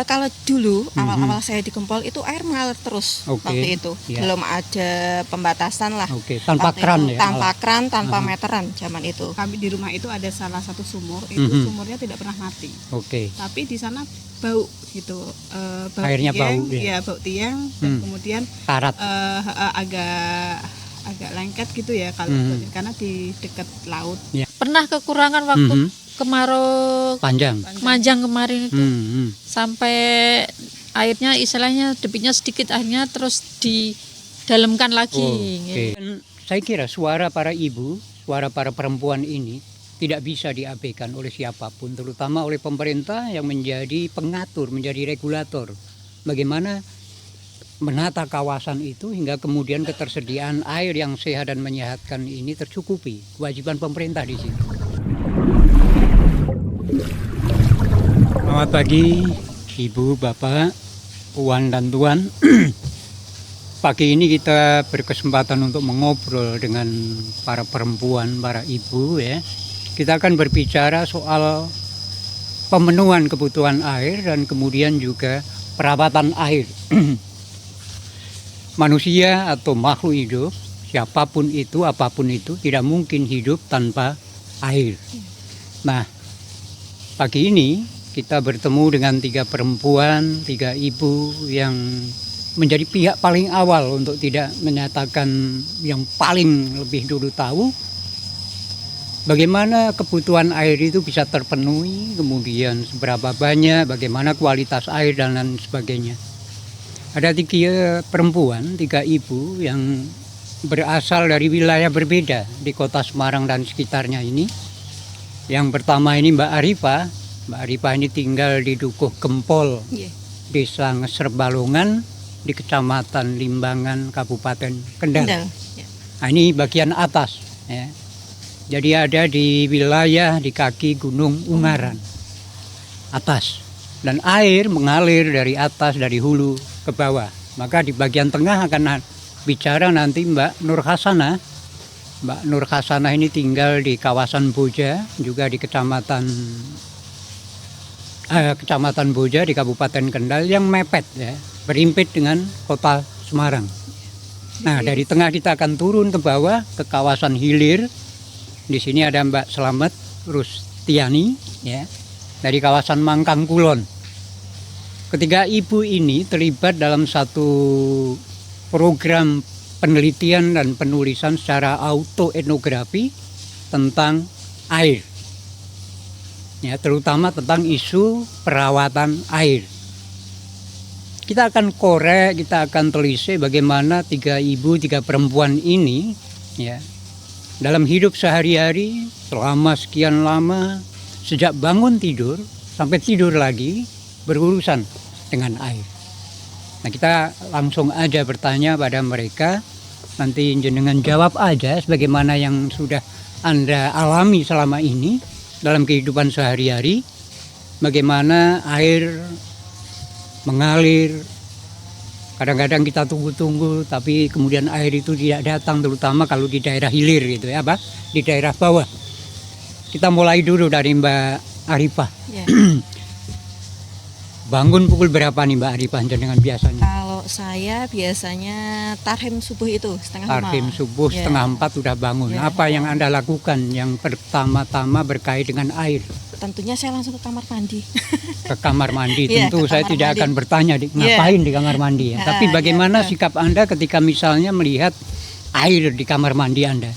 Kalau dulu awal-awal saya di Gempol itu air mengalir terus waktu itu. Belum ada pembatasan lah. Tanpa kran itu, ya? Tanpa kran, tanpa meteran zaman itu. Kami di rumah itu ada salah satu sumur, itu sumurnya tidak pernah mati. Tapi di sana bau gitu. Bau airnya tiang, bau ya? Bau tiang dan kemudian karat. agak lengket gitu ya kalau karena di dekat laut. Pernah kekurangan waktu kemarau panjang kemarin itu sampai airnya istilahnya debitnya sedikit, akhirnya terus didalamkan lagi. Dan saya kira suara para ibu, suara para perempuan ini tidak bisa diabaikan oleh siapapun, terutama oleh pemerintah yang menjadi pengatur, menjadi regulator. Bagaimana menata kawasan itu hingga kemudian ketersediaan air yang sehat dan menyehatkan ini tercukupi. Kewajiban pemerintah di sini. Selamat pagi Ibu, Bapak, Puan dan Tuan. Pagi ini kita berkesempatan untuk mengobrol dengan para perempuan, para ibu ya. Kita akan berbicara soal pemenuhan kebutuhan air dan kemudian juga perawatan air. Manusia atau makhluk hidup, siapapun itu, apapun itu, tidak mungkin hidup tanpa air. Nah, pagi ini kita bertemu dengan 3 perempuan, 3 ibu yang menjadi pihak paling awal untuk tidak menyatakan yang paling lebih dulu tahu bagaimana kebutuhan air itu bisa terpenuhi, kemudian seberapa banyak, bagaimana kualitas air dan lain sebagainya. Ada 3 perempuan, 3 ibu yang berasal dari wilayah berbeda di kota Semarang dan sekitarnya ini. Yang pertama ini Mbak Arifah. Mbak Arifah ini tinggal di Dukuh Gempol, Desa Ngeser Balongan, di Kecamatan Limbangan, Kabupaten Kendal. Nah, ini bagian atas. Ya. Jadi ada di wilayah di kaki Gunung Ungaran, atas. Dan air mengalir dari atas, dari hulu ke bawah. Maka di bagian tengah akan bicara nanti Mbak Nur Hasanah. Mbak Nur Hasanah ini tinggal di kawasan Boja, juga di Kecamatan Boja di Kabupaten Kendal yang mepet ya, berimpit dengan kota Semarang. Nah, dari tengah kita akan turun ke bawah ke kawasan hilir. Di sini ada Mbak Slamet Rustiani ya, dari kawasan Mangkang Kulon. Ketiga ibu ini terlibat dalam satu program penelitian dan penulisan secara autoetnografi tentang air. Ya, terutama tentang isu perawatan air. Kita akan korek, kita akan telisik bagaimana 3 ibu, 3 perempuan ini ya, dalam hidup sehari-hari selama sekian lama, sejak bangun tidur sampai tidur lagi, berurusan dengan air. Nah, kita langsung aja bertanya pada mereka, nanti jenengan jawab aja sebagaimana yang sudah Anda alami selama ini dalam kehidupan sehari-hari, bagaimana air mengalir. Kadang-kadang kita tunggu-tunggu tapi kemudian air itu tidak datang, terutama kalau di daerah hilir gitu ya, di daerah bawah. Kita mulai dulu dari Mbak Arifah. Bangun pukul berapa nih Mbak Arifah dengan biasanya? Kalau saya biasanya tarhim subuh itu setengah 5. Tarhim subuh setengah 4 sudah bangun. Apa yang Anda lakukan yang pertama-tama berkait dengan air? Tentunya saya langsung ke kamar mandi. Ke kamar mandi, tentu saya tidak akan bertanya ngapain di kamar mandi ya. Tapi bagaimana sikap Anda ketika misalnya melihat air di kamar mandi Anda?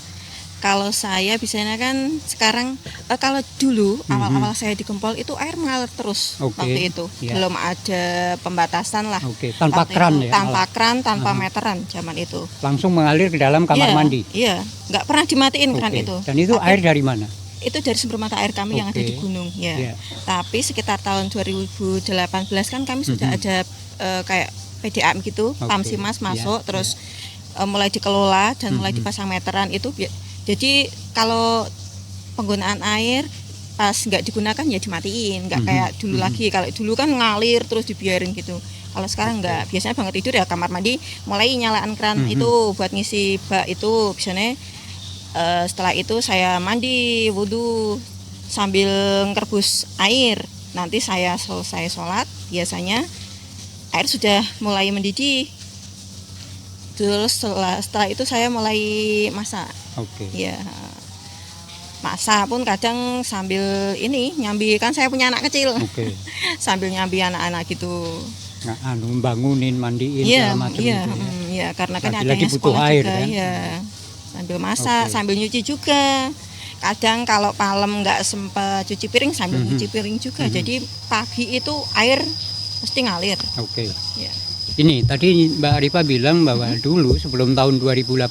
Kalau saya biasanya kan sekarang kalau dulu awal-awal saya di Gempol itu air mengalir terus waktu itu. Belum ada pembatasan lah. Tanpa kran ya? Tanpa kran, tanpa meteran zaman itu. Langsung mengalir ke dalam kamar mandi? Iya, nggak pernah dimatiin kran itu. Dan itu air dari mana? Itu dari sumber mata air kami yang ada di gunung ya. Tapi sekitar tahun 2018 kan kami sudah ada kayak PDAM gitu, Pamsimas masuk terus mulai dikelola dan mulai dipasang meteran itu. Jadi kalau penggunaan air pas nggak digunakan ya dimatiin, nggak kayak dulu lagi. Kalau dulu kan ngalir terus dibiarin gitu. Kalau sekarang nggak, biasanya bangun tidur ya kamar mandi mulai nyalaan keran itu buat ngisi bak itu biasanya. Setelah itu saya mandi, wudhu sambil ngerebus air. nanti saya selesai sholat biasanya air sudah mulai mendidih. Terus setelah itu saya mulai masak. Ya, masak pun kadang sambil ini nyambi, kan saya punya anak kecil. Sambil nyambi anak-anak gitu. Bangunin, mandiin segala macam gitu ya. Karena kan ada yang sekolah air, juga kan? Ya. Sambil masak, sambil nyuci juga. Kadang kalau malam nggak sempat cuci piring sambil nyuci piring juga. Jadi pagi itu air mesti ngalir. Ya. Ini tadi Mbak Arifa bilang bahwa dulu sebelum tahun 2018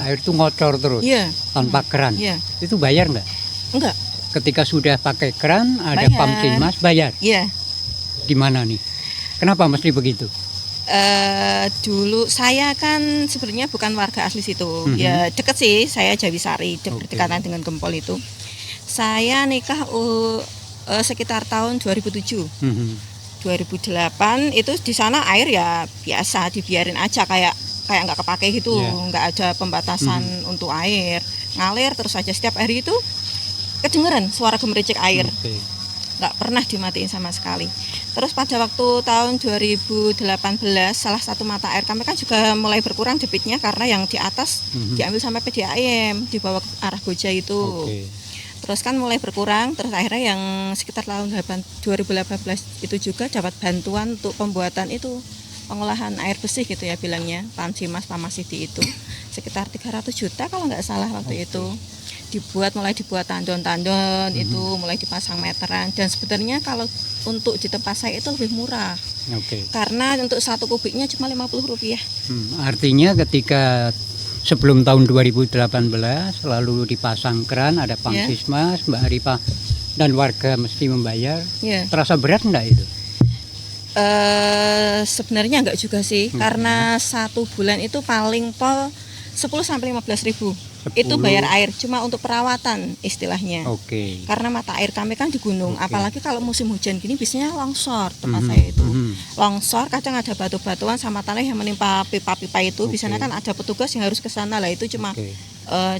air itu ngocor terus tanpa keran. Itu bayar nggak? Enggak. Ketika sudah pakai keran ada Pamsimas bayar. Iya. Di mana nih? Kenapa mesti begitu? Dulu saya kan sebenarnya bukan warga asli situ. Ya deket sih, saya Jawisari, berdekatan dengan Gempol itu. Saya nikah sekitar tahun 2007. 2008 itu di sana air ya biasa dibiarin aja kayak nggak kepake gitu, nggak ada pembatasan untuk air, ngalir terus aja setiap hari itu kedengeran suara gemericik air, nggak pernah dimatiin sama sekali. Terus pada waktu tahun 2018 salah satu mata air kami kan juga mulai berkurang debitnya karena yang di atas diambil sampai PDAM di bawah arah Goja itu. Terus kan mulai berkurang, terus akhirnya yang sekitar tahun 2018 itu juga dapat bantuan untuk pembuatan itu, pengolahan air bersih gitu ya bilangnya, Pamsimas Pamasidi itu sekitar 300 juta kalau nggak salah waktu itu. Mulai dibuat tandon-tandon itu, mulai dipasang meteran, dan sebenarnya kalau untuk di tempat saya itu lebih murah. Karena untuk 1 kubiknya cuma Rp50. Artinya ketika sebelum tahun 2018 lalu dipasang keran, ada Pamsimas, Mbak Arifa dan warga mesti membayar. Terasa berat enggak itu? Sebenarnya enggak juga sih, karena 1 bulan itu paling pol 10-15 ribu. Itu bayar air cuma untuk perawatan istilahnya. Karena mata air kami kan di gunung, apalagi kalau musim hujan gini biasanya longsor tempat saya itu. Longsor kadang ada batu-batuan sama tanah yang menimpa pipa-pipa itu. Di sana kan ada petugas yang harus ke sana lah, itu cuma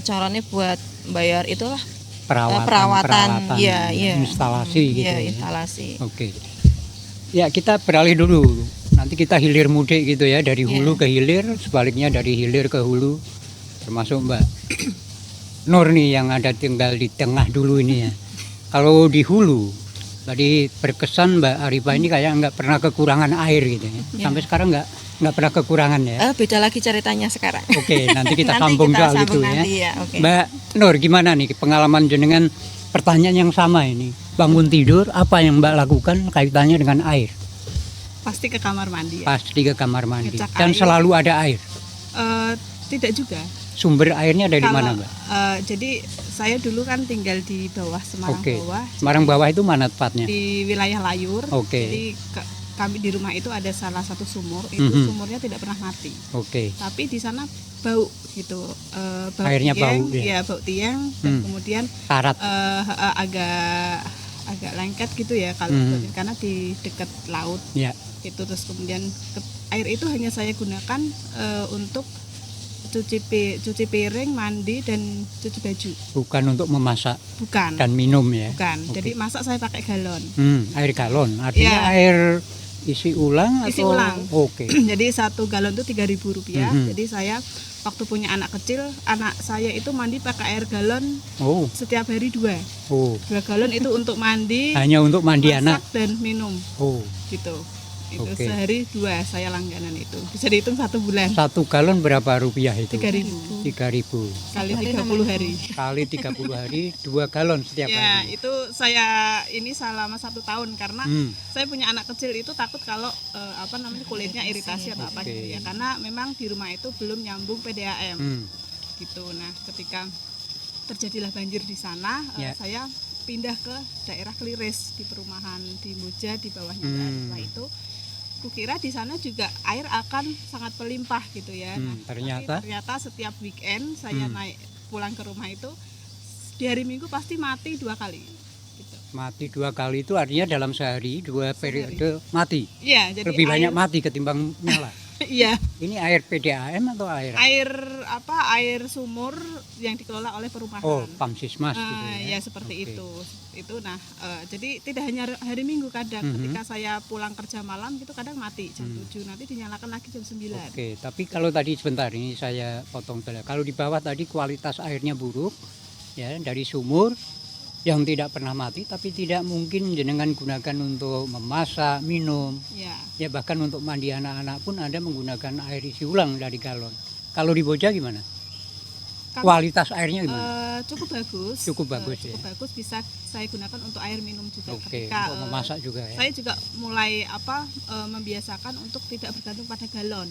caranya buat bayar itulah perawatan. Iya, instalasi gitu. Instalasi. Ya, kita beralih dulu. Nanti kita hilir mudik gitu ya, dari hulu ke hilir, sebaliknya dari hilir ke hulu. Termasuk Mbak Nur nih yang ada tinggal di tengah dulu ini ya. Kalau di hulu, tadi berkesan Mbak Arifa ini kayak nggak pernah kekurangan air gitu ya. Sampai sekarang nggak pernah kekurangan ya. Beda lagi ceritanya sekarang. Nanti kita sambung soal itu ya. Mbak Nur, gimana nih pengalaman jenengan? Pertanyaan yang sama ini. Bangun tidur, apa yang Mbak lakukan kaitannya dengan air? Pasti ke kamar mandi. Pasti ke kamar mandi. Ngecek Dan air. Selalu ada air? Tidak juga. Sumber airnya dari mana, Mbak? Jadi saya dulu kan tinggal di bawah Semarang bawah. Semarang bawah itu mana tepatnya? Di wilayah Layur. Jadi kami di rumah itu ada salah satu sumur, itu sumurnya tidak pernah mati. Tapi di sana bau gitu. Bau airnya tiang, bau ya. Bau tiang dan kemudian karat. agak lengket gitu ya kalau karena di dekat laut. Itu terus kemudian air itu hanya saya gunakan untuk cuci piring, mandi dan cuci baju. Bukan untuk memasak. Bukan. Dan minum ya. Bukan. Jadi masak saya pakai galon. Air galon. Artinya air isi ulang isi atau ulang. Jadi 1 galon itu Rp3.000. Jadi saya waktu punya anak kecil, anak saya itu mandi pakai air galon. Setiap hari 2. 2 galon itu untuk mandi. Hanya untuk mandi masak anak dan minum. Gitu. Itu sehari 2 saya langganan itu. Bisa dihitung 1 bulan. 1 galon berapa rupiah itu? 3.000. 3.000. Kali 30 hari. Kali 30 hari 2 galon setiap hari. Ya, itu saya ini selama 1 tahun karena saya punya anak kecil itu takut kalau kulitnya iritasi atau apa gitu ya. Karena memang di rumah itu belum nyambung PDAM. Gitu. Nah, ketika terjadilah banjir di sana, saya pindah ke daerah Kliris di perumahan di Moja di bawahnya daerah itu. Kukira di sana juga air akan sangat melimpah gitu ya. Nah, ternyata setiap weekend saya naik pulang ke rumah itu di hari Minggu pasti mati 2 kali. Gitu. Mati 2 kali itu artinya dalam sehari 2 periode mati. Iya, jadi lebih banyak mati ketimbang nyala. Iya. Ini air PDAM atau air? Air sumur yang dikelola oleh perumahan. Oh, Pamsismas gitu ya. Ya seperti itu. Nah, jadi tidak hanya hari Minggu, kadang ketika saya pulang kerja malam gitu kadang mati jam 7, nanti dinyalakan lagi jam 9. Oke, tapi kalau tadi sebentar ini saya potong dulu. Kalau di bawah tadi kualitas airnya buruk ya, dari sumur yang tidak pernah mati tapi tidak mungkin jenengan gunakan untuk memasak, minum. Ya bahkan untuk mandi anak-anak pun Anda menggunakan air isi ulang dari galon. Kalau di Boja gimana? Kualitas airnya gimana? Cukup bagus. Cukup bagus ya. Cukup bagus, bisa saya gunakan untuk air minum juga. Oke, Ketika untuk memasak juga ya. Saya juga mulai membiasakan untuk tidak bergantung pada galon.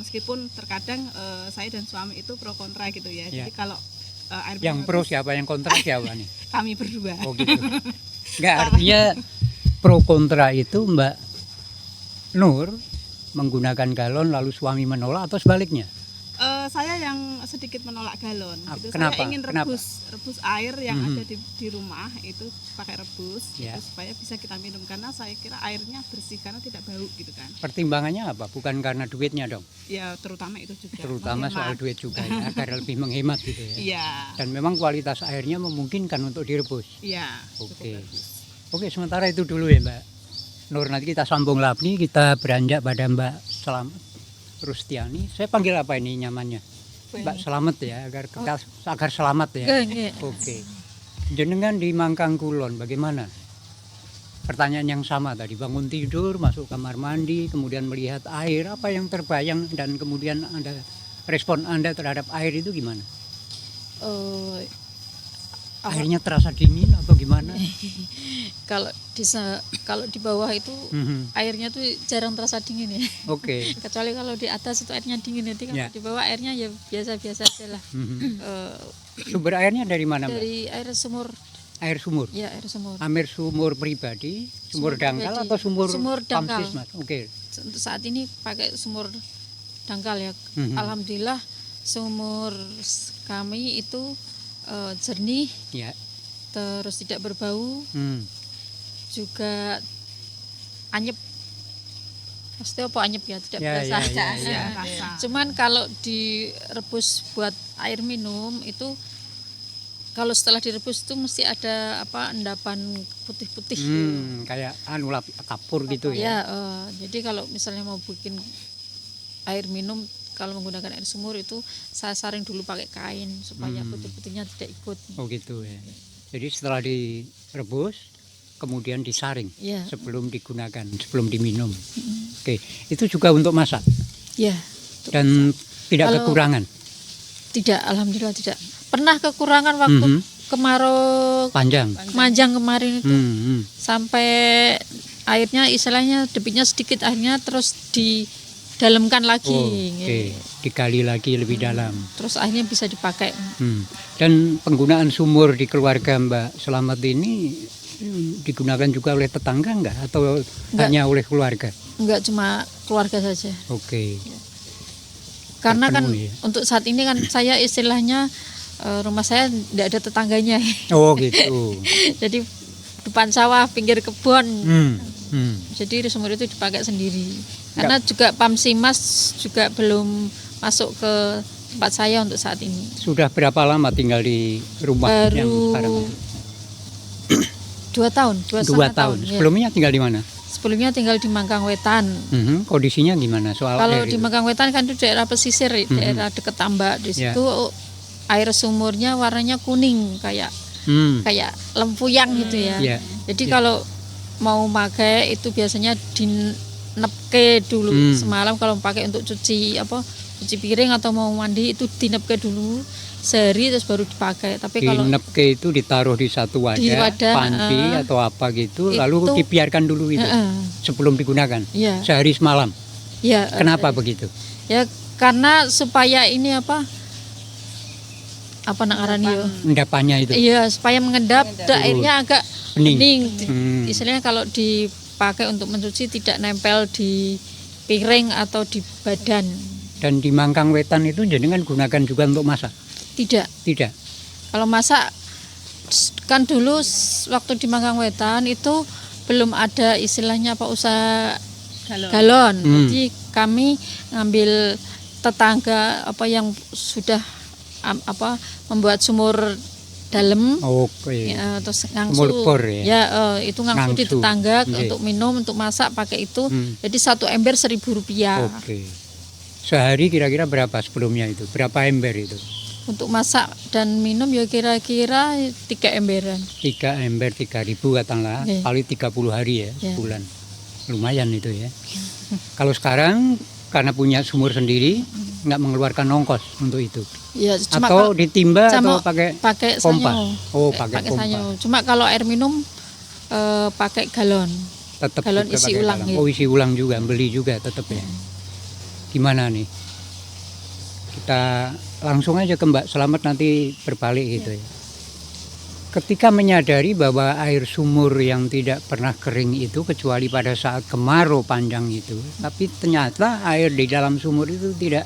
Meskipun terkadang saya dan suami itu pro kontra gitu ya. Jadi kalau air yang pro siapa, yang kontra siapa nih? Kami berdua. Oh gitu. Enggak, artinya pro kontra itu Mbak Nur menggunakan galon lalu suami menolak atau sebaliknya? Saya yang sedikit menolak galon. Gitu. Kenapa? Saya ingin rebus air yang ada di rumah itu pakai rebus gitu, supaya bisa kita minum, karena saya kira airnya bersih karena tidak bau gitu kan. Pertimbangannya apa? Bukan karena duitnya dong? Ya terutama itu juga. Terutama soal duit juga ya, agar lebih menghemat gitu ya. Iya. Dan memang kualitas airnya memungkinkan untuk direbus. Iya. Oke, sementara itu dulu ya Mbak Nur. Nanti kita sambung lagi, kita beranjak pada Mbak Selamat Rustiani. Saya panggil apa ini nyamannya? Mbak Selamat ya, agar selamat ya. Oke. Jenengan di Mangkang Kulon bagaimana? Pertanyaan yang sama tadi, bangun tidur, masuk kamar mandi, kemudian melihat air, apa yang terbayang dan kemudian respon Anda terhadap air itu gimana? Airnya terasa dingin atau gimana? Kalau di bawah itu airnya tuh jarang terasa dingin ya. Oke. Kecuali kalau di atas itu airnya dingin, nanti kalau di bawah airnya ya biasa-biasa aja lah. Sumber airnya dari mana, Mbak? Dari air sumur. Air sumur? Ya, air sumur. Air sumur pribadi, sumur dangkal atau sumur dangkal? Pamsismas? Oke. Untuk saat ini pakai sumur dangkal ya. Alhamdulillah sumur kami itu jernih, terus tidak berbau, juga anyep. Maksudnya apa anyep ya? Tidak berasa. Cuman kalau direbus buat air minum itu, kalau setelah direbus itu mesti ada endapan putih-putih. Kayak kapur gitu ya. Jadi kalau misalnya mau bikin air minum, kalau menggunakan air sumur itu saya saring dulu pakai kain supaya putih-putihnya tidak ikut. Oh gitu ya. Jadi setelah direbus kemudian disaring sebelum digunakan, sebelum diminum. Oke, itu juga untuk masak. Ya. Dan tidak kekurangan. Tidak, alhamdulillah tidak. Pernah kekurangan waktu kemarau panjang kemarin itu. Sampai airnya istilahnya debitnya sedikit, akhirnya terus didalamkan lagi. Digali lagi lebih dalam. Terus akhirnya bisa dipakai. Dan penggunaan sumur di keluarga Mbak Selamat ini digunakan juga oleh tetangga enggak? Atau hanya oleh keluarga? Enggak, cuma keluarga saja. Oke. Karena kan untuk saat ini kan saya istilahnya rumah saya tidak ada tetangganya. Oh gitu. Jadi depan sawah, pinggir kebun. Jadi sumur itu dipakai sendiri. Karena juga Pamsimas juga belum masuk ke tempat saya untuk saat ini. Sudah berapa lama tinggal di rumah yang sekarang? 2 tahun. 2 tahun. Sebelumnya tinggal di mana? Sebelumnya tinggal di Mangkang Wetan. Kondisinya gimana soal kalau air? Di Mangkang Wetan kan itu daerah pesisir, daerah dekat Tambak. Di situ air sumurnya warnanya kuning kayak lempuyang gitu ya. Jadi kalau mau pakai itu biasanya dinepke dulu semalam, kalau pakai untuk cuci piring atau mau mandi itu dinepke dulu sehari terus baru dipakai. Tapi kalau dinepke itu ditaruh di satu wadah, panci atau apa gitu, lalu dibiarkan dulu itu sebelum digunakan. Sehari semalam. Kenapa begitu? Ya karena supaya ini endapannya itu. Iya, supaya mengendap, airnya agak bening. Istilahnya kalau dipakai untuk mencuci tidak nempel di piring atau di badan. Dan di Mangkang Wetan itu jenengan gunakan juga untuk masak? Tidak. Kalau masak kan dulu waktu di Mangkang Wetan itu belum ada istilahnya usaha galon. Jadi kami ngambil tetangga apa yang sudah membuat sumur dalam, terus ngangsu, itu ngangsu di tetangga untuk minum, untuk masak pakai itu. Jadi 1 ember Rp1.000. Sehari kira-kira berapa sebelumnya itu? Berapa ember itu? Untuk masak dan minum ya kira-kira 3 emberan. 3 ember 3.000 katakanlah, kali 30 hari ya, sebulan. Lumayan itu ya. Kalau sekarang karena punya sumur sendiri, nggak mengeluarkan ongkos untuk itu. Ya, cuma atau ditimba atau pakai pompa. Sanyo. Pakai pompa. Sanyo. Cuma kalau air minum pakai galon. Tetap galon isi ulang. Ya. Oh, isi ulang juga, beli juga tetap ya. Gimana nih? Kita langsung aja ke Mbak Selamat, nanti berbalik gitu ya. Ketika menyadari bahwa air sumur yang tidak pernah kering itu kecuali pada saat kemarau panjang itu, tapi ternyata air di dalam sumur itu tidak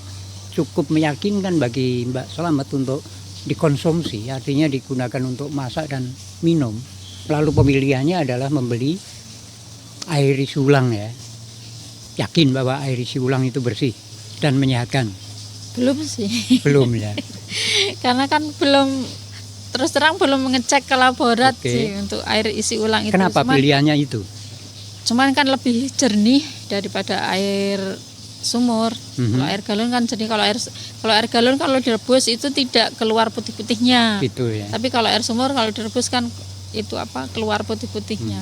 cukup meyakinkan bagi Mbak Selamat untuk dikonsumsi, artinya digunakan untuk masak dan minum. Lalu pemilihannya adalah membeli air isi ulang ya. Yakin bahwa air isi ulang itu bersih dan menyehatkan? Belum sih. Belum ya. Karena kan terus terang belum mengecek ke laborat sih untuk air isi ulang itu. Kenapa pilihannya itu? Cuman kan lebih jernih daripada air sumur. Kalau air galon kan jernih. Kalau air galon kalau direbus itu tidak keluar putih-putihnya. Gitu ya. Tapi kalau air sumur kalau direbus kan itu keluar putih-putihnya.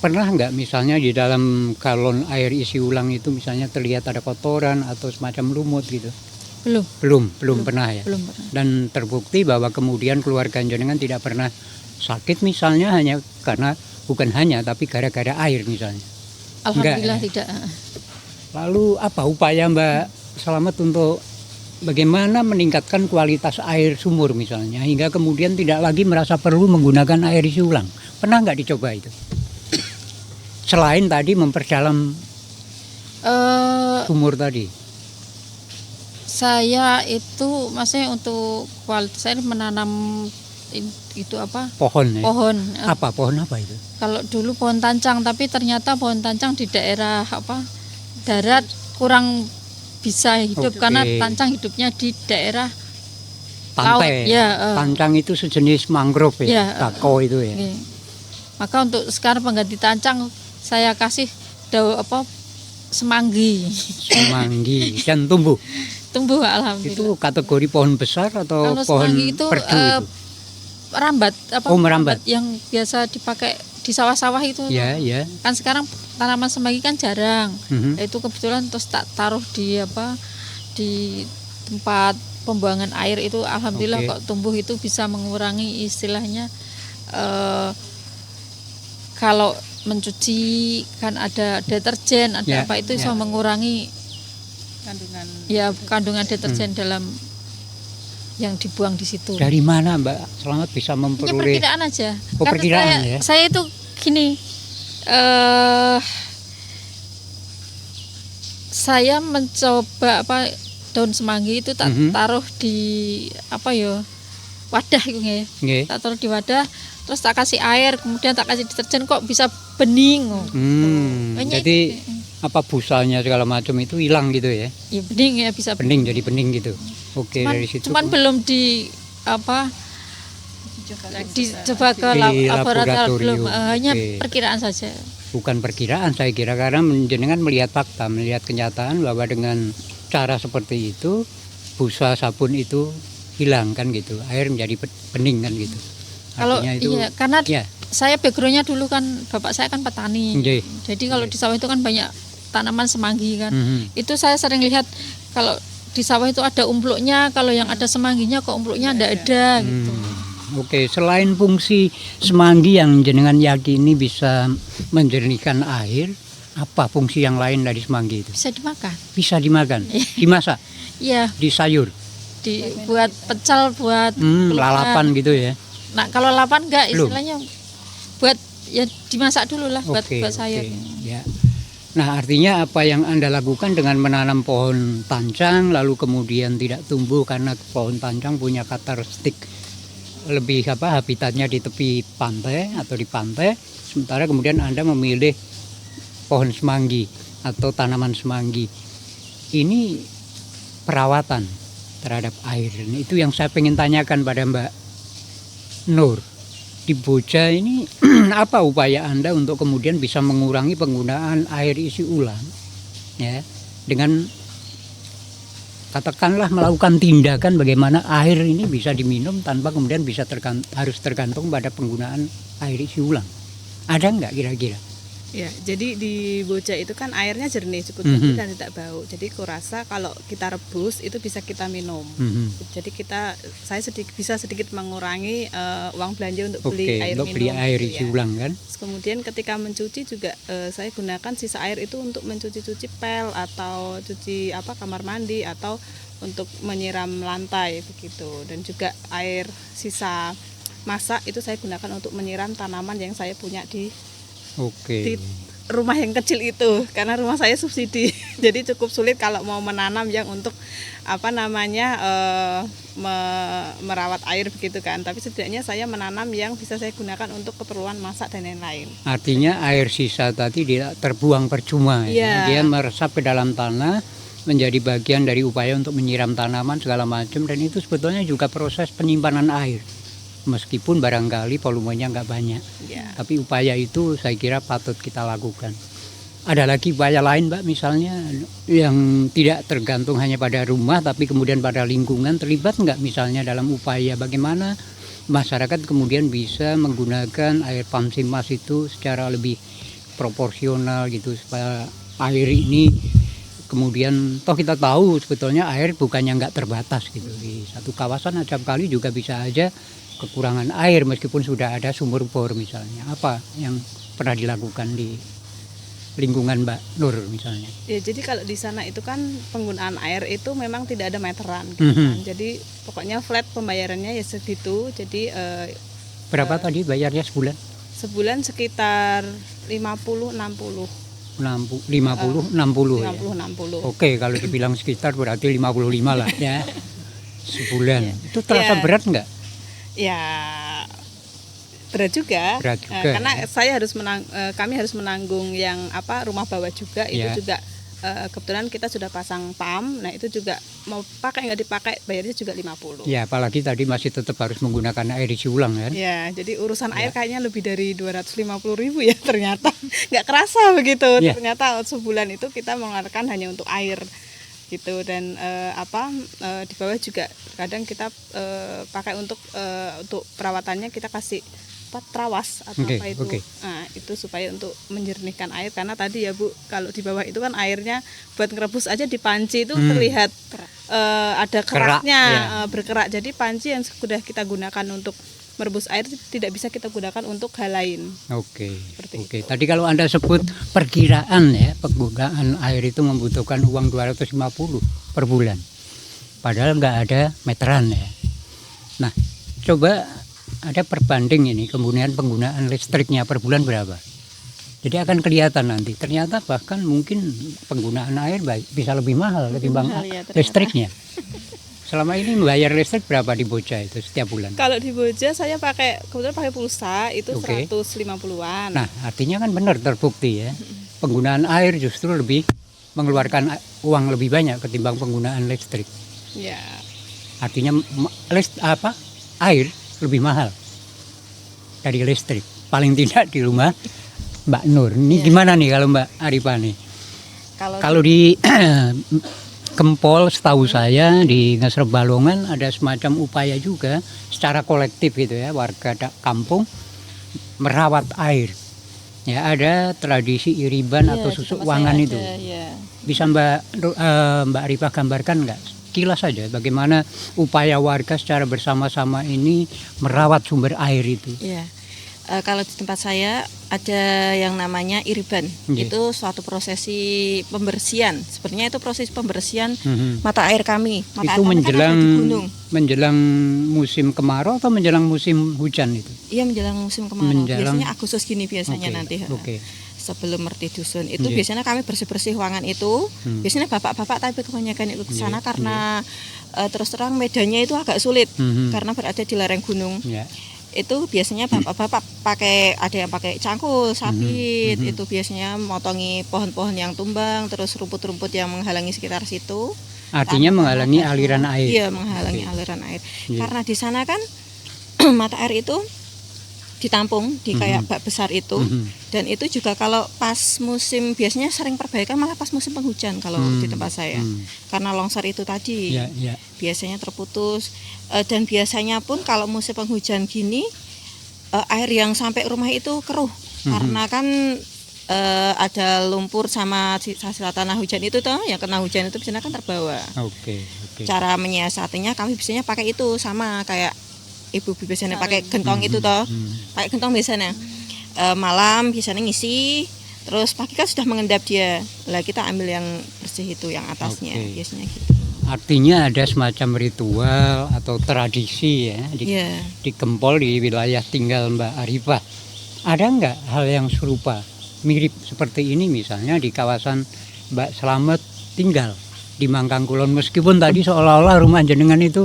Pernah nggak misalnya di dalam galon air isi ulang itu misalnya terlihat ada kotoran atau semacam lumut gitu? Belum pernah ya. Belum pernah. Dan terbukti bahwa kemudian keluarga jenengan tidak pernah sakit misalnya hanya karena bukan hanya tapi gara-gara air misalnya. Alhamdulillah enggak, tidak. Lalu apa upaya Mbak Selamat untuk bagaimana meningkatkan kualitas air sumur misalnya hingga kemudian tidak lagi merasa perlu menggunakan air isi ulang? Pernah nggak dicoba itu? Selain tadi memperdalam sumur tadi. Saya itu maksudnya untuk kualitas saya menanam itu Pohon ya? Pohon. Pohon apa itu? Kalau dulu pohon tancang, tapi ternyata pohon tancang di daerah darat kurang bisa hidup karena tancang hidupnya di daerah pantai. Ya, tancang itu sejenis mangrove ya, tako itu ya. Maka untuk sekarang pengganti tancang saya kasih semanggi. Semanggi dan tumbuh. Alhamdulillah. Itu kategori pohon besar atau kalau pohon itu, perdu itu? Merambat merambat yang biasa dipakai di sawah-sawah itu. Ya. Kan sekarang tanaman semanggi kan jarang. Itu kebetulan terus tak taruh di tempat pembuangan air itu, alhamdulillah kok tumbuh itu bisa mengurangi istilahnya kalau mencuci kan ada deterjen, ada itu bisa mengurangi kandungan deterjen dalam yang dibuang di situ. Dari mana Mbak Selamat bisa memperoleh? Perkiraan aja. Perkiraan saya itu gini, saya mencoba daun semanggi itu tak taruh di wadah itu nggih. Tak taruh di wadah, terus tak kasih air, kemudian tak kasih deterjen, kok bisa bening. Jadi busanya segala macam itu hilang gitu ya? Iya, bening ya, bisa bening jadi bening gitu. Dari situ. Cuman belum dicoba ke laboratorium, hanya perkiraan saja. Bukan perkiraan saya kira, karena jenengan melihat fakta, melihat kenyataan bahwa dengan cara seperti itu busa sabun itu hilang kan gitu, air menjadi bening kan gitu. Kalau karena saya backgroundnya dulu kan bapak saya kan petani, jadi kalau di sawah itu kan banyak tanaman semanggi kan. Itu saya sering lihat kalau di sawah itu ada umpluknya, kalau yang ada semangginya kok umpluknya tidak ada gitu. Selain fungsi semanggi yang jenengan yakini bisa menjernihkan air, apa fungsi yang lain dari semanggi itu? Bisa dimakan. Bisa dimakan, dimasak? Iya. Di sayur? Buat pecel, buat lalapan gitu ya? Nah kalau lalapan enggak, istilahnya buat dimasak dulu lah buat sayur. Ya. Nah artinya apa yang Anda lakukan dengan menanam pohon tancang lalu kemudian tidak tumbuh karena pohon tancang punya karakteristik lebih habitatnya di tepi pantai atau di pantai, sementara kemudian Anda memilih pohon semanggi. atau tanaman semanggi. Ini perawatan terhadap air. Itu yang saya pengen tanyakan pada Mbak Nur. Di Boja ini apa upaya Anda untuk kemudian bisa mengurangi penggunaan air isi ulang, ya, dengan katakanlah melakukan tindakan bagaimana air ini bisa diminum tanpa kemudian bisa harus tergantung pada penggunaan air isi ulang. Ada nggak kira-kira? Ya, jadi di Boja itu kan airnya jernih, cukup jernih dan tidak bau. Jadi kurasa kalau kita rebus itu bisa kita minum. Jadi saya bisa sedikit mengurangi uang belanja untuk beli air untuk minum. Beli air gitu isi ulang kan? Kemudian ketika mencuci juga saya gunakan sisa air itu untuk mencuci pel atau cuci kamar mandi atau untuk menyiram lantai begitu. Dan juga air sisa masak itu saya gunakan untuk menyiram tanaman yang saya punya di rumah yang kecil itu, karena rumah saya subsidi. Jadi cukup sulit kalau mau menanam yang untuk merawat air begitu kan. Tapi setidaknya saya menanam yang bisa saya gunakan untuk keperluan masak dan lain-lain. Artinya air sisa tadi tidak terbuang percuma. Ya. Dia meresap ke dalam tanah, menjadi bagian dari upaya untuk menyiram tanaman segala macam, dan itu sebetulnya juga proses penyimpanan air. Meskipun barangkali volumenya nggak banyak, tapi upaya itu saya kira patut kita lakukan. Ada lagi upaya lain, Mbak, misalnya yang tidak tergantung hanya pada rumah, tapi kemudian pada lingkungan, terlibat nggak misalnya dalam upaya bagaimana masyarakat kemudian bisa menggunakan air Pamsimas itu secara lebih proporsional gitu, supaya air ini kemudian, toh kita tahu sebetulnya air bukannya nggak terbatas gitu, di satu kawasan acap kali juga bisa aja kekurangan air meskipun sudah ada sumur bor misalnya. Apa yang pernah dilakukan di lingkungan Mbak Nur misalnya? Ya, jadi kalau di sana itu kan penggunaan air itu memang tidak ada meteran gitu kan. Jadi pokoknya flat pembayarannya ya segitu. Jadi berapa tadi bayarnya sebulan? Sebulan sekitar 50-60. 50-60 ya? 50-60. Oke, kalau dibilang sekitar berarti 55 lah ya. Sebulan. Itu terasa berat nggak? Ya berat juga. Karena kami harus menanggung yang rumah bawah juga. Itu juga kebetulan kita sudah pasang pam. Nah itu juga mau pakai nggak dipakai bayarnya juga 50. Ya, apalagi tadi masih tetap harus menggunakan air isi ulang kan? Ya, jadi urusan air kayaknya lebih dari 250.000 ya ternyata. Nggak kerasa begitu. Ternyata sebulan itu kita mengeluarkan hanya untuk air gitu. Dan di bawah juga kadang kita pakai untuk perawatannya, kita kasih trawas atau apa itu. Nah, itu supaya untuk menjernihkan air, karena tadi ya Bu, kalau di bawah itu kan airnya buat ngerebus aja di panci itu terlihat ada keraknya, berkerak. Jadi panci yang sudah kita gunakan untuk merebus air tidak bisa kita gunakan untuk hal lain. Oke. Tadi kalau Anda sebut perkiraan ya, penggunaan air itu membutuhkan uang 250 per bulan. Padahal nggak ada meteran ya. Nah, coba ada perbanding ini, kemudian penggunaan listriknya per bulan berapa. Jadi akan kelihatan nanti. Ternyata bahkan mungkin penggunaan air bisa lebih mahal ketimbang listriknya. Selama ini bayar listrik berapa di Boja itu setiap bulan? Kalau di Boja saya kebetulan pakai pulsa itu 150-an. Nah, artinya kan benar terbukti ya. Penggunaan air justru lebih mengeluarkan uang lebih banyak ketimbang penggunaan listrik. Ya. Artinya air lebih mahal dari listrik. Paling tidak di rumah Mbak Nur. Ini gimana nih kalau Mbak Arifah nih? Kalau di Gempol setahu saya di Ngesrep Balongan ada semacam upaya juga secara kolektif gitu ya, warga kampung merawat air. Ya, ada tradisi iriban atau susuk wangan itu. Bisa Mbak Arifah gambarkan nggak? Kilas saja bagaimana upaya warga secara bersama-sama ini merawat sumber air itu. Ya. Kalau di tempat saya ada yang namanya iriban. Itu suatu prosesi pembersihan. Sebenarnya itu proses pembersihan mata air kami. Mata itu air menjelang kan ada di gunung. Menjelang musim kemarau atau menjelang musim hujan itu? Iya, menjelang musim kemarau. Biasanya Agustus gini biasanya nanti. Sebelum merti dusun itu biasanya kami bersih-bersih ruangan itu. Biasanya bapak-bapak tapi kebanyakan itu ke sana karena terus terang medannya itu agak sulit karena berada di lereng gunung. itu biasanya bapak-bapak pakai, ada yang pakai cangkul, sabit, itu biasanya motongi pohon-pohon yang tumbang, terus rumput-rumput yang menghalangi sekitar situ. Artinya menghalangi aliran air. Iya, menghalangi aliran air. Karena di sana kan mata air itu ditampung di kayak bak besar itu, dan itu juga kalau pas musim, biasanya sering perbaikan malah pas musim penghujan kalau di tempat saya, karena longsor itu tadi biasanya terputus. Dan biasanya pun kalau musim penghujan gini air yang sampai rumah itu keruh, karena kan ada lumpur sama sisa tanah hujan itu toh, yang kena hujan itu biasanya kan terbawa. Cara menyiasatinya kami biasanya pakai itu, sama kayak ibu-ibu biasanya pakai gentong itu toh, pakai gentong biasanya malam biasanya ngisi, terus pagi kan sudah mengendap dia, lah kita ambil yang bersih itu yang atasnya, biasanya gitu. Artinya ada semacam ritual atau tradisi ya di Gempol, di wilayah tinggal Mbak Arifah. Ada nggak hal yang serupa, mirip seperti ini misalnya di kawasan Mbak Slamet tinggal di Mangkangkulon, meskipun tadi seolah-olah rumah jenengan itu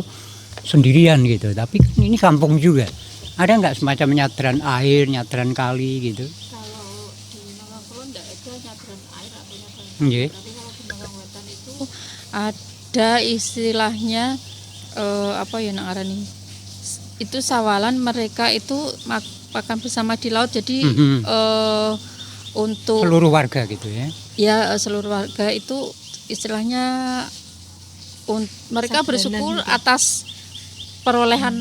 sendirian gitu, tapi kan ini kampung juga. Ada nggak semacam nyadran air, nyadran kali gitu? Kalau di Mangkangkulon nggak ada nyadran air atau nyadran kali. Nggih. Tapi kalau di Mangkangwetan itu ada istilahnya apa ya ngarani, itu sawalan, mereka itu makan bersama di laut, jadi untuk seluruh warga gitu ya? Ya, seluruh warga itu istilahnya mereka bersyukur atas perolehan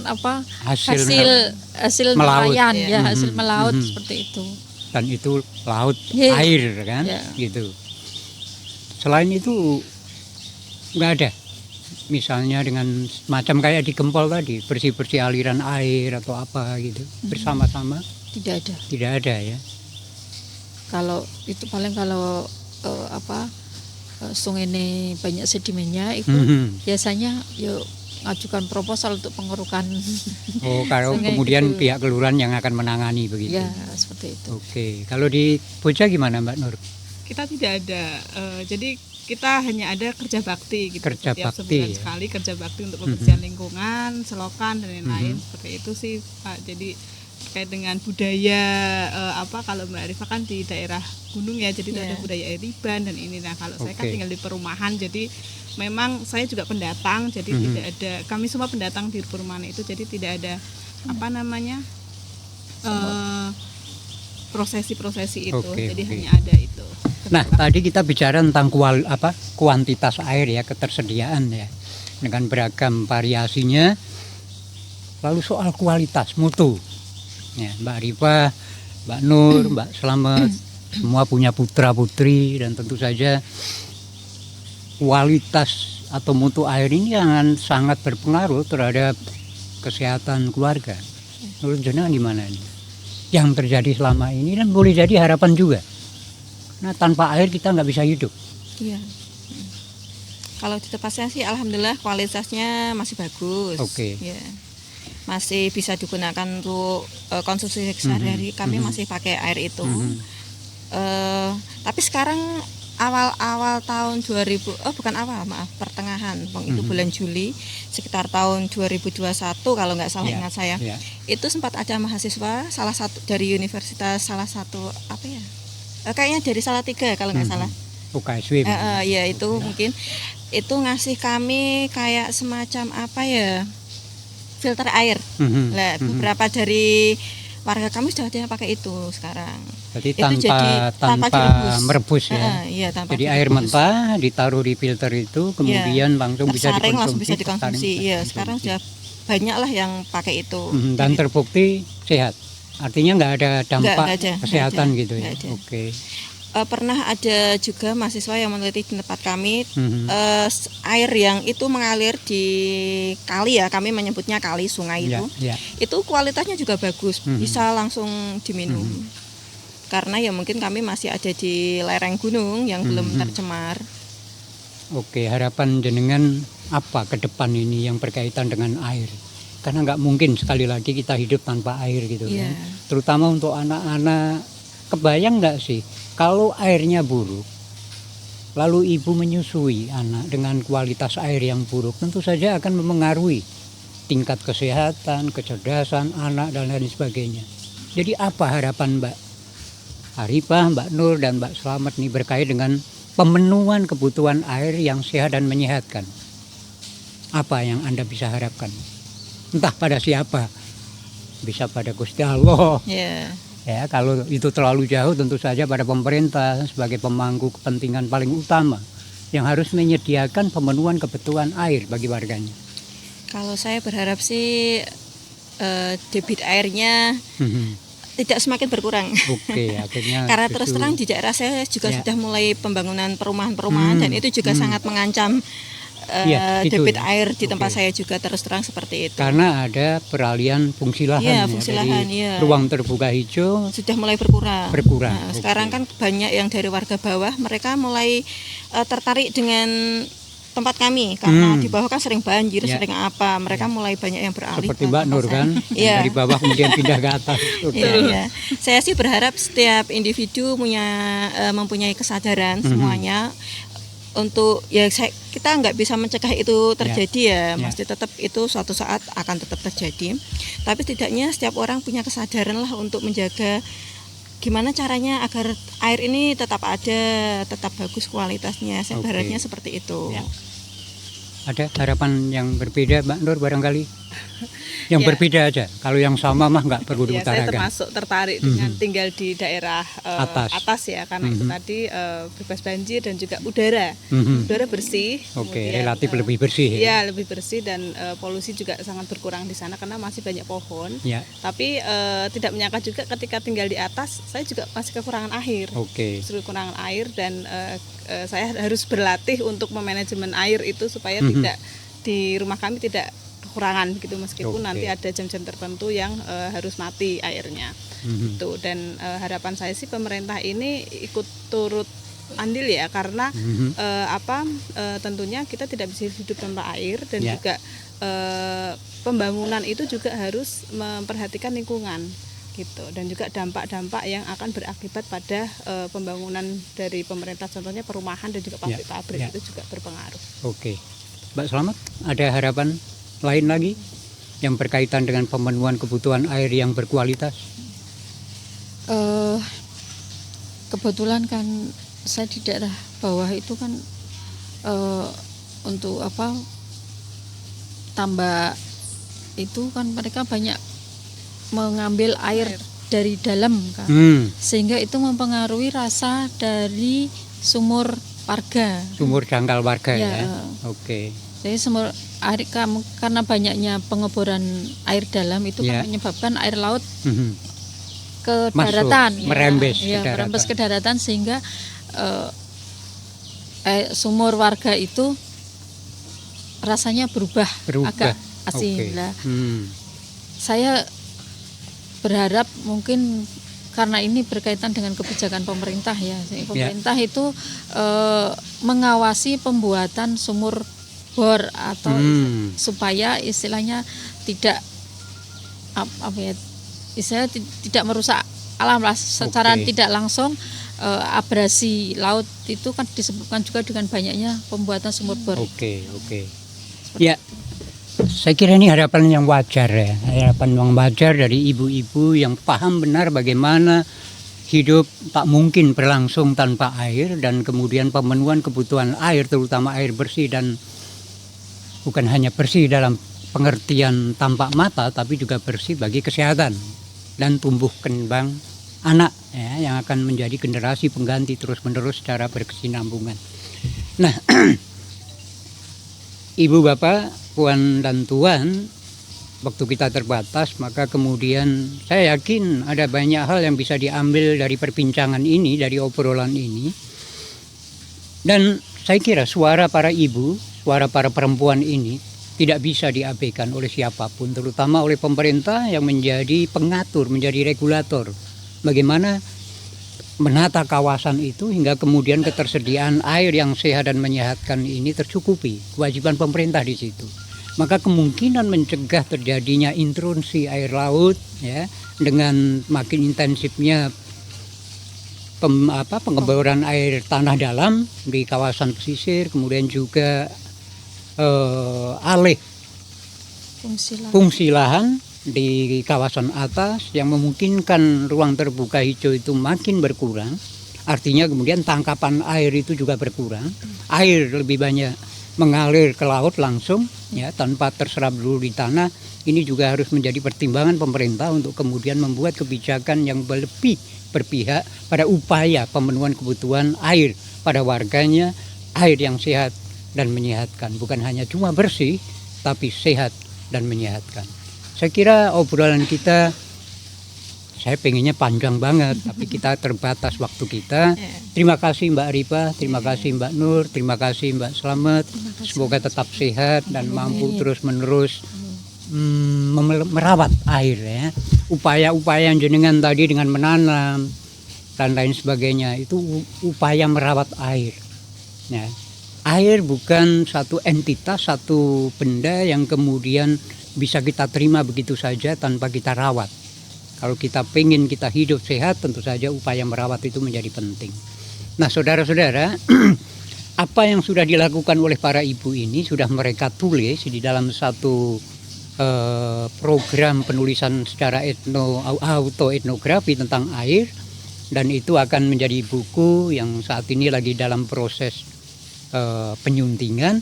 apa hasil melaut, nelayan ya, hasil melaut seperti itu. Dan itu laut air kan, gitu. Selain itu nggak ada, misalnya dengan macam kayak di Gempol tadi, bersih-bersih aliran air atau apa gitu bersama-sama? Tidak ada ya. Kalau itu paling kalau sungai ini banyak sedimennya itu biasanya yuk ngajukan proposal untuk pengerukan. Kalau kemudian itu pihak kelurahan yang akan menangani begitu. Ya, seperti itu. Kalau di Boja gimana Mbak Nur? Kita tidak ada, jadi kita hanya ada kerja bakti gitu. Setiap sebulan sekali kerja bakti untuk pembersihan lingkungan, selokan dan lain-lain. Seperti itu sih Pak. Jadi terkait dengan budaya kalau Mbak Arifah kan di daerah gunung ya, jadi ada budaya airiban dan ini. Nah kalau saya kan tinggal di perumahan, jadi memang saya juga pendatang, jadi tidak ada, kami semua pendatang di perumahan itu, jadi tidak ada prosesi-prosesi itu, jadi hanya ada itu. Nah tadi kita bicara tentang kuantitas air ya, ketersediaan ya, dengan beragam variasinya. Lalu soal kualitas, mutu ya, Mbak Arifah, Mbak Nur, Mbak Slamet, semua punya putra putri, dan tentu saja kualitas atau mutu air ini akan sangat berpengaruh terhadap kesehatan keluarga. Menurut jenengan gimana ini? Yang terjadi selama ini dan boleh jadi harapan juga. Nah tanpa air kita nggak bisa hidup. Iya. Kalau di tempat saya sih alhamdulillah kualitasnya masih bagus. Ya. Masih bisa digunakan untuk konsumsi sehari-hari. Kami masih pakai air itu. Tapi sekarang awal tahun 2000, pertengahan, itu bulan Juli, sekitar tahun 2021 kalau nggak salah ingat saya, itu sempat ada mahasiswa salah satu dari universitas kayaknya dari Salatiga kalau nggak salah. UKSW. Ya itu mungkin itu ngasih kami kayak semacam filter air. Beberapa dari warga kami sudah ada yang pakai itu sekarang. Jadi tanpa merebus ya. Iya, tanpa jadi direbus. air mentah ditaruh di filter itu, kemudian langsung bisa dikonsumsi. Iya, sekarang sudah banyak lah yang pakai itu. Dan terbukti sehat. Artinya nggak ada dampak kesehatan gitu ya. Pernah ada juga mahasiswa yang meneliti di tempat kami, air yang itu mengalir di kali ya, kami menyebutnya kali, sungai itu kualitasnya juga bagus, bisa langsung diminum. Karena ya mungkin kami masih ada di lereng gunung yang belum tercemar. Harapan jenengan apa ke depan ini yang berkaitan dengan air? Karena nggak mungkin sekali lagi kita hidup tanpa air gitu kan. Terutama untuk anak-anak, kebayang nggak sih kalau airnya buruk, lalu ibu menyusui anak dengan kualitas air yang buruk, tentu saja akan mempengaruhi tingkat kesehatan, kecerdasan anak dan lain sebagainya. Jadi apa harapan Mbak Arifah, Mbak Nur dan Mbak Slamet nih berkait dengan pemenuhan kebutuhan air yang sehat dan menyehatkan? Apa yang Anda bisa harapkan? Entah pada siapa, bisa pada Gusti Allah. Ya, kalau itu terlalu jauh tentu saja pada pemerintah sebagai pemangku kepentingan paling utama yang harus menyediakan pemenuhan kebutuhan air bagi warganya. Kalau saya berharap sih debit airnya tidak semakin berkurang. Oke, akhirnya karena terus terang di daerah saya juga sudah mulai pembangunan perumahan-perumahan dan itu juga sangat mengancam debit air di tempat saya juga terus terang seperti itu. Karena ada peralihan fungsi lahan, fungsi lahan, ruang terbuka hijau sudah mulai berkurang. Nah, sekarang kan banyak yang dari warga bawah mereka mulai tertarik dengan tempat kami karena di bawah kan sering banjir, sering apa. Mereka mulai banyak yang beralih. Seperti Mbak Nur kan, dari bawah kemudian pindah ke atas. Saya sih berharap setiap individu mempunyai kesadaran semuanya. Untuk kita nggak bisa mencegah itu terjadi mesti tetap itu suatu saat akan tetap terjadi. Tapi setidaknya setiap orang punya kesadaran lah untuk menjaga gimana caranya agar air ini tetap ada, tetap bagus kualitasnya. Saya berharapnya seperti itu. Ada harapan yang berbeda Mbak Nur barangkali? Yang berbeda aja. Kalau yang sama mah nggak perlu diutarakan. Saya termasuk tertarik dengan tinggal di daerah atas ya, karena itu tadi bebas banjir dan juga udara bersih. Relatif lebih bersih. Ya, lebih bersih dan polusi juga sangat berkurang di sana karena masih banyak pohon. Tapi tidak menyangka juga ketika tinggal di atas, saya juga masih kekurangan air. Justru kekurangan air dan saya harus berlatih untuk memanajemen air itu supaya tidak di rumah kami tidak kekurangan gitu, meskipun nanti ada jam-jam tertentu yang harus mati airnya. Itu dan harapan saya sih pemerintah ini ikut turut andil ya, karena tentunya kita tidak bisa hidup tanpa air dan juga pembangunan itu juga harus memperhatikan lingkungan gitu, dan juga dampak-dampak yang akan berakibat pada pembangunan dari pemerintah, contohnya perumahan dan juga pabrik-pabrik itu juga berpengaruh. Mbak Slamet, ada harapan lain lagi yang berkaitan dengan pemenuhan kebutuhan air yang berkualitas? Kebetulan kan saya di daerah bawah itu kan untuk tambak itu kan mereka banyak mengambil air dari dalam kan, sehingga itu mempengaruhi rasa dari sumur warga. Sumur dangkal warga Jadi sumur air karena banyaknya pengeboran air dalam itu kan menyebabkan air laut ke daratan, merembes ke daratan, sehingga sumur warga itu rasanya berubah. Agak asin. Saya berharap mungkin karena ini berkaitan dengan kebijakan pemerintah ya, pemerintah itu mengawasi pembuatan sumur bor atau supaya istilahnya tidak tidak merusak alam lah, secara tidak langsung. Abrasi laut itu kan disebabkan juga dengan banyaknya pembuatan sumur bor. Ya, saya kira ini harapan yang wajar ya, harapan yang wajar dari ibu-ibu yang paham benar bagaimana hidup tak mungkin berlangsung tanpa air, dan kemudian pemenuhan kebutuhan air, terutama air bersih, dan bukan hanya bersih dalam pengertian tampak mata, tapi juga bersih bagi kesehatan dan tumbuh kembang anak yang akan menjadi generasi pengganti terus-menerus secara berkesinambungan. Nah, Ibu Bapak, Puan dan Tuan, waktu kita terbatas, maka kemudian saya yakin ada banyak hal yang bisa diambil dari perbincangan ini, dari obrolan ini. Dan saya kira suara para ibu, suara para perempuan ini tidak bisa diabaikan oleh siapapun, terutama oleh pemerintah yang menjadi pengatur, menjadi regulator. Bagaimana menata kawasan itu hingga kemudian ketersediaan air yang sehat dan menyehatkan ini tercukupi. Kewajiban pemerintah di situ. Maka kemungkinan mencegah terjadinya intrusi air laut ya, dengan makin intensifnya pengeboran air tanah dalam di kawasan pesisir, kemudian juga alih fungsi lahan di kawasan atas yang memungkinkan ruang terbuka hijau itu makin berkurang. Artinya kemudian tangkapan air itu juga berkurang. Air lebih banyak mengalir ke laut langsung ya tanpa terserap dulu di tanah. Ini juga harus menjadi pertimbangan pemerintah untuk kemudian membuat kebijakan yang lebih berpihak pada upaya pemenuhan kebutuhan air pada warganya, air yang sehat dan menyehatkan. Bukan hanya cuma bersih, tapi sehat dan menyehatkan. Saya kira obrolan kita, saya pengennya panjang banget, tapi kita terbatas waktu kita. Terima kasih Mbak Ripa, terima kasih Mbak Nur, terima kasih Mbak Slamet. Semoga tetap sehat dan mampu terus-menerus merawat air ya. Upaya-upaya yang jenengan tadi dengan menanam dan lain sebagainya itu upaya merawat air. Ya. Air bukan satu entitas, satu benda yang kemudian bisa kita terima begitu saja tanpa kita rawat. Kalau kita pengen kita hidup sehat, tentu saja upaya merawat itu menjadi penting. Nah saudara-saudara, apa yang sudah dilakukan oleh para ibu ini sudah mereka tulis di dalam satu program penulisan secara autoetnografi tentang air, dan itu akan menjadi buku yang saat ini lagi dalam proses penyuntingan.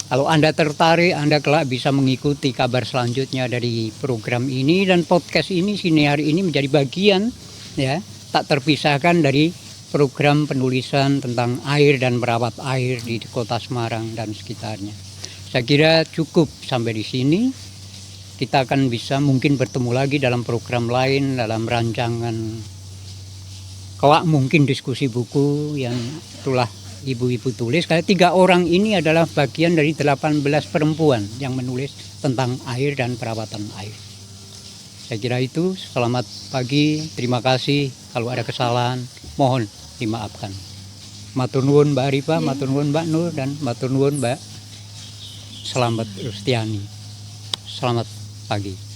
Kalau Anda tertarik, Anda kelak bisa mengikuti kabar selanjutnya dari program ini, dan podcast ini Sinear ini menjadi bagian ya tak terpisahkan dari program penulisan tentang air dan merawat air di Kota Semarang dan sekitarnya. Saya kira cukup sampai di sini. Kita akan bisa mungkin bertemu lagi dalam program lain, dalam rancangan kelak mungkin diskusi buku yang telah ibu-ibu tulis. Karena 3 orang ini adalah bagian dari 18 perempuan yang menulis tentang air dan perawatan air. Saya kira itu. Selamat pagi, terima kasih. Kalau ada kesalahan mohon dimaafkan. Matur nuwun Mbak Ripa, matur nuwun Mbak Nur, dan matur nuwun Mbak Slamet Rustiani. Selamat pagi.